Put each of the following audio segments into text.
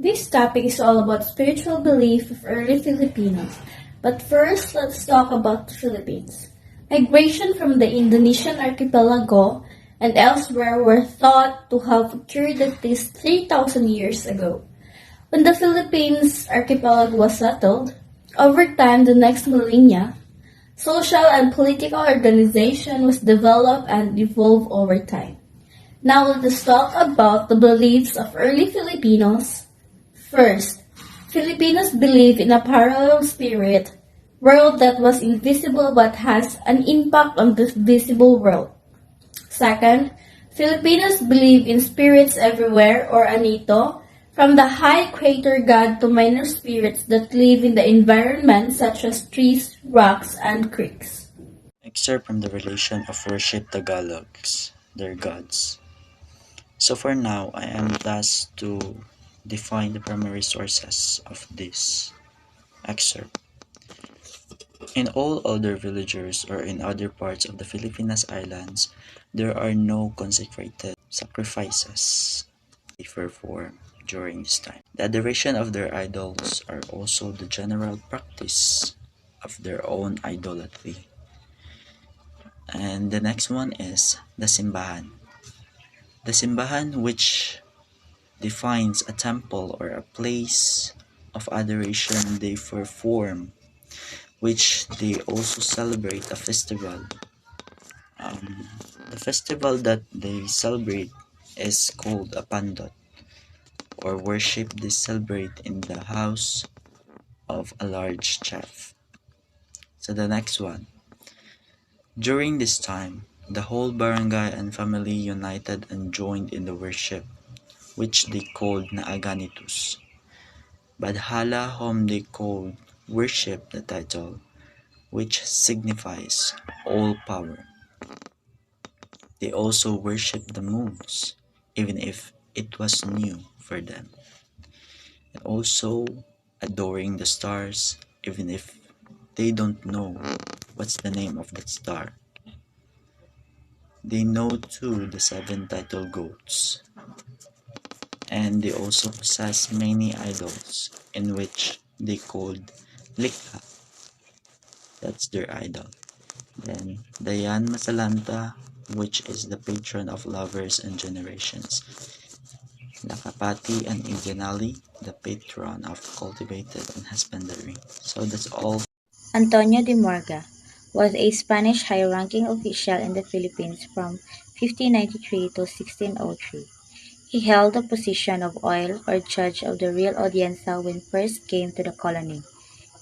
This topic is all about spiritual belief of early Filipinos. But first, let's talk about the Philippines. Migration from the Indonesian archipelago and elsewhere were thought to have occurred at least 3,000 years ago. When the Philippines archipelago was settled, over time the next millennia, social and political organization was developed and evolved over time. Now let us talk about the beliefs of early Filipinos. First, Filipinos believe in a parallel spirit world that was invisible but has an impact on the visible world. Second, Filipinos believe in spirits everywhere or anito, from the high creator god to minor spirits that live in the environment such as trees, rocks, and creeks. Excerpt from the relation of worship Tagalogs, their gods. So for now, I am tasked to define the primary sources of this excerpt. In all other villagers or in other parts of the Filipinas Islands, there are no consecrated sacrifices they perform during this time. The adoration of their idols are also the general practice of their own idolatry. And the next one is the simbahan. The simbahan, which defines a temple or a place of adoration they perform, which they also celebrate a festival. The festival that they celebrate is called a pandot, or worship they celebrate in the house of a large chef. So the next one. During this time, the whole barangay and family united and joined in the worship, which they called naaganitus. Badhala whom they called worship the title, which signifies all power. They also worshiped the moons, even if it was new for them, and also adoring the stars, even if they don't know what's the name of that star. They know too the 7 title goats, and they also possess many idols in which they called Likha. That's their idol. Then Dayan Masalanta, which is the patron of lovers and generations. Lakapati and Indianali, the patron of cultivated and husbandry. So that's all. Antonio de Marga was a Spanish high-ranking official in the Philippines from 1593 to 1603. He held the position of oil or judge of the real audiencia when first came to the colony.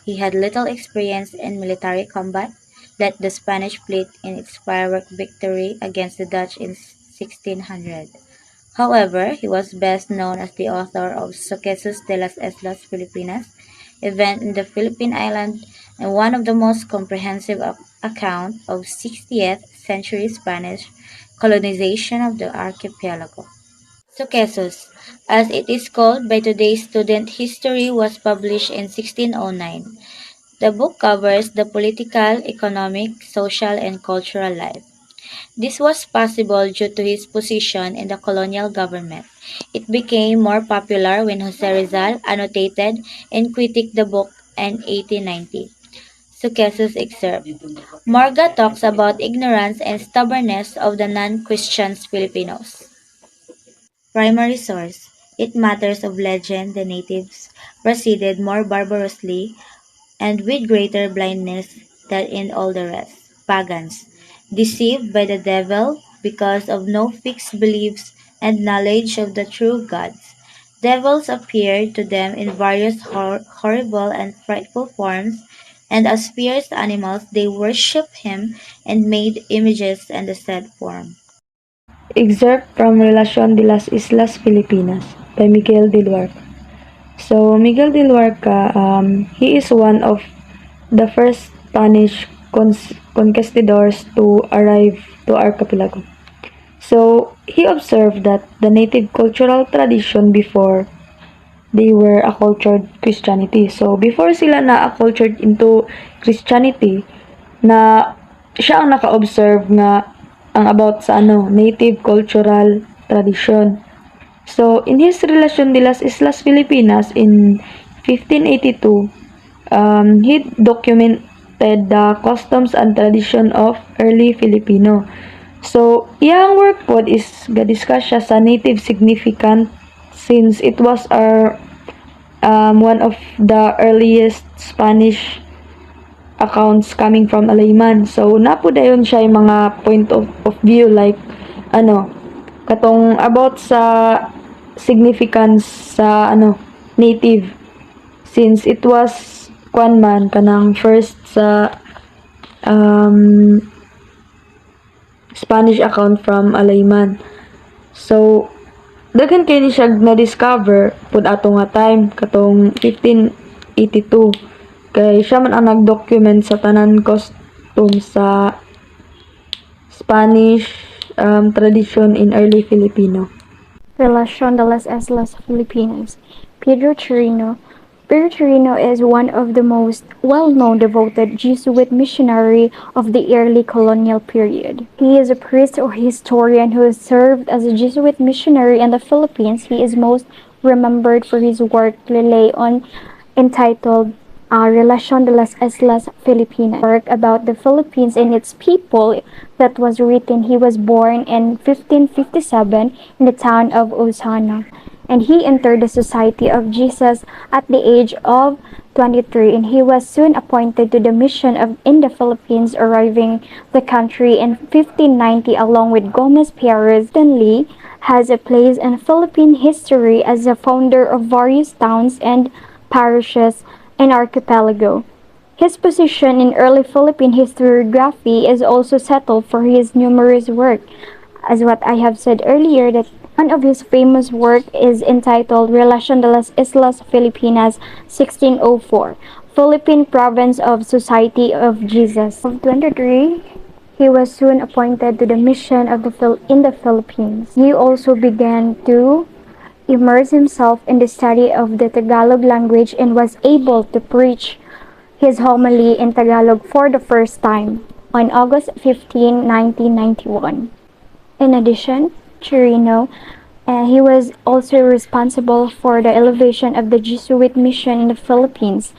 He had little experience in military combat, led the Spanish fleet in its firework victory against the Dutch in 1600. However, he was best known as the author of Sucesos de las Islas Filipinas, event in the Philippine Island, and one of the most comprehensive account of 60th century Spanish colonization of the archipelago. Sucesos, as it is called by today's student history, was published in 1609. The book covers the political, economic, social, and cultural life. This was possible due to his position in the colonial government. It became more popular when Jose Rizal annotated and critiqued the book in 1890. Sucesos excerpt. Marga talks about ignorance and stubbornness of the non-Christians Filipinos. Primary source. It matters of legend the natives proceeded more barbarously and with greater blindness than in all the rest. Pagans. Deceived by the devil because of no fixed beliefs and knowledge of the true gods. Devils appeared to them in various horrible and frightful forms, and as fierce animals they worshipped him and made images in the said form. Excerpt from Relación de las Islas Filipinas by Miguel de DWark. So, Miguel de DWark, he is one of the first Spanish conquistadors to arrive to archipelago. So, he observed that the native cultural tradition before they were accultured Christianity. So, before sila na-accultured into Christianity, na siya ang naka-observe nga ang about sa native cultural tradition. So, in his Relación de las Islas Filipinas in 1582, he documented the customs and tradition of early Filipino. So, iyang work pod is ga-discuss siya sa native significant since it was one of the earliest Spanish accounts coming from a layman. So, napudayon siya yung mga point of view like, katong about sa significance sa, native. Since it was, kanang first sa, Spanish account from a layman. So, daghan kay ni siya na-discover pud ato nga time katong 1582 kay siya man ang nag-document sa tanan costume sa Spanish tradition in early Filipino. Relación de las Islas Filipinas. Pedro Chirino. Pedro Chirino is one of the most well-known devoted Jesuit missionary of the early colonial period. He is a priest or historian who served as a Jesuit missionary in the Philippines. He is most remembered for his work entitled Relación de las Islas Filipinas, work about the Philippines and its people that was written. He was born in 1557 in the town of Osana, and he entered the Society of Jesus at the age of 23, and he was soon appointed to the mission in the Philippines, arriving the country in 1590 along with Gomez Perez. Stanley has a place in Philippine history as a founder of various towns and parishes in archipelago. His position in early Philippine historiography is also settled for his numerous work. As what I have said earlier, that one of his famous work is entitled Relación de las Islas Filipinas 1604, Philippine Province of Society of Jesus. Of 23, he was soon appointed to the mission in the Philippines. He also began to immerse himself in the study of the Tagalog language and was able to preach his homily in Tagalog for the first time on August 15, 1991. In addition, Chirino, he was also responsible for the elevation of the Jesuit mission in the Philippines.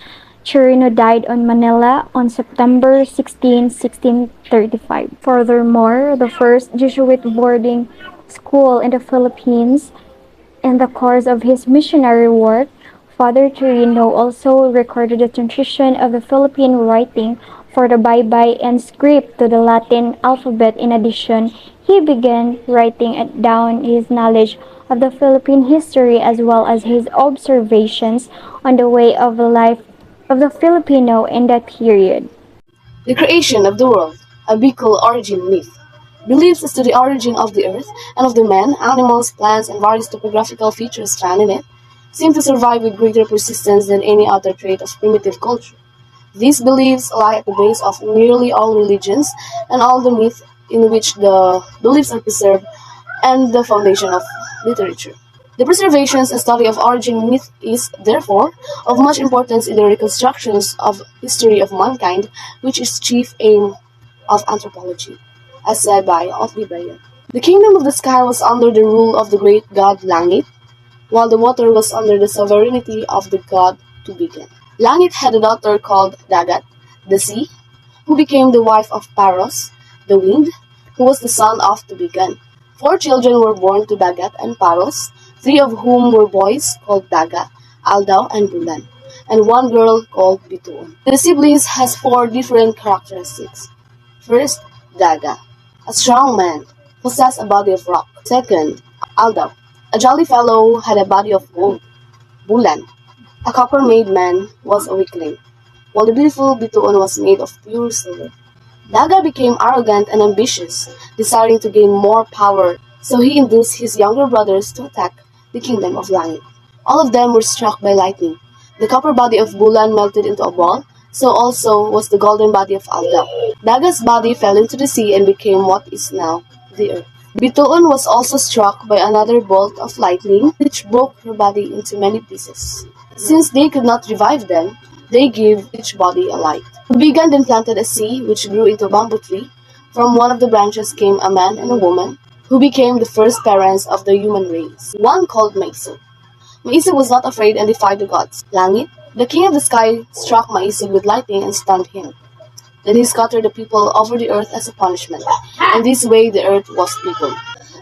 Chirino died on Manila on September 16, 1635. Furthermore, the first Jesuit boarding school in the Philippines. In the course of his missionary work, Father Chirino also recorded the transition of the Philippine writing for the Bible and script to the Latin alphabet. In addition, he began writing down his knowledge of the Philippine history as well as his observations on the way of life of the Filipino in that period. The creation of the world, a biblical origin myth. Beliefs as to the origin of the earth and of the men, animals, plants, and various topographical features found in it seem to survive with greater persistence than any other trait of primitive culture. These beliefs lie at the base of nearly all religions and all the myths in which the beliefs are preserved and the foundation of literature. The preservation and study of origin myth is, therefore, of much importance in the reconstructions of history of mankind, which is chief aim of anthropology, as said by Ofbile. The kingdom of the sky was under the rule of the great god Langit, while the water was under the sovereignty of the god Tubigan. Langit had a daughter called Dagat, the sea, who became the wife of Paros, the wind, who was the son of Tubigan. 4 children were born to Dagat and Paros, 3 of whom were boys called Daga, Aldao, and Bulan, and 1 girl called Bituon. The siblings has 4 different characteristics. First, Daga, a strong man, possessed a body of rock. Second, Aldao, a jolly fellow, had a body of gold. Bulan, a copper-made man, was a weakling, while the beautiful Bituon was made of pure silver. Daga became arrogant and ambitious, desiring to gain more power, so he induced his younger brothers to attack the kingdom of Langit. All of them were struck by lightning. The copper body of Bulan melted into a ball, so also was the golden body of Aldao. Daga's body fell into the sea and became what is now the earth. Bituon was also struck by another bolt of lightning, which broke her body into many pieces. Since they could not revive them, they gave each body a light. Tubigan then planted a sea which grew into a bamboo tree. From one of the branches came a man and a woman, who became the first parents of the human race. One called Maisog. Maisog was not afraid and defied the gods. Langit, the king of the sky, struck Maisog with lightning and stunned him. Then he scattered the people over the earth as a punishment, and this way the earth was peopled.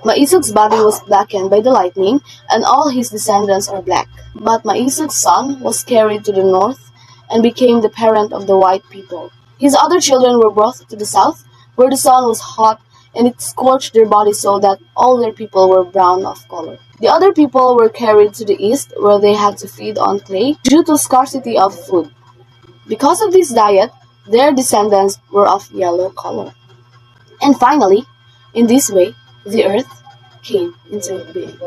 Maisog's body was blackened by the lightning, and all his descendants are black. But Maisog's son was carried to the north and became the parent of the white people. His other children were brought to the south, where the sun was hot, and it scorched their bodies so that all their people were brown of color. The other people were carried to the east, where they had to feed on clay due to scarcity of food. Because of this diet, their descendants were of yellow color. And finally, in this way, the earth came into being.